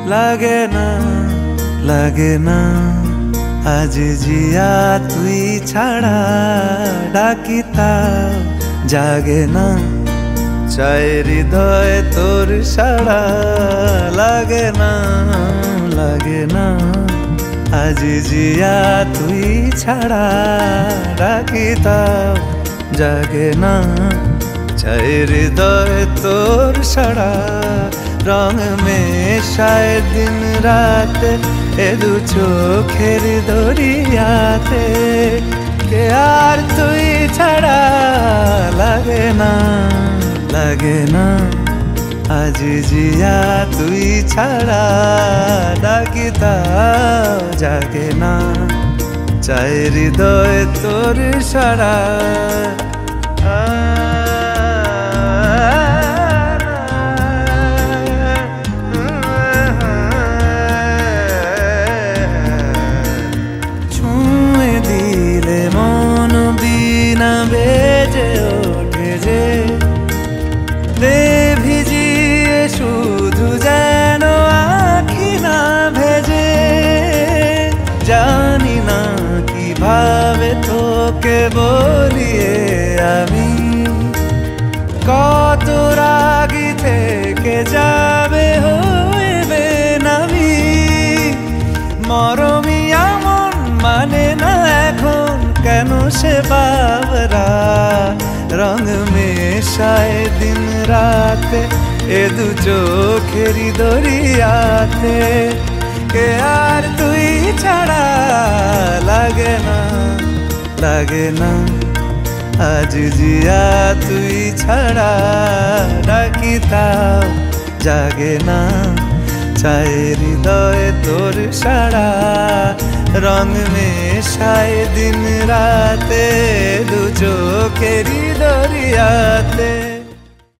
লাগে না আজ জিয়া তুই ছাড়া ডাকি তাও জাগে না চাই হৃদয় তোর সাড়া লাগে না আজ জিয়া তুই ছাড়া ডাকি তাও জাগে না চাই হৃদয় তোর সাড়া রং মেশায় দিন রাত এ দু চোখের দরিয়াতে কে আর তুই ছাড়া লাগে না আজ জিয়া তুই ছাড়া ডাকি তাও জাগে না চাই হৃদয় তোর সাড়া বেজে ওঠে যে দে ভিজিয়ে শুধু যেন আখি না ভেজে জানি না কিভাবে তোকে বলিয়ে আমি কত রাগি থেকে যাবে হইবে নামি মরমি এমন মানে না এখন কেন সে বাবরা রং মেশায় দিন রাতে এ দু চোখেরি দরিয়াতে কে আর তুই ছাড়া লাগে না আজ জিয়া তুই ছাড়া ডাকি তাও জাগে না চাই হৃদয় তোর সাড়া রং মেশায় দিন রাতে দু চোখেরি দরিয়াতে।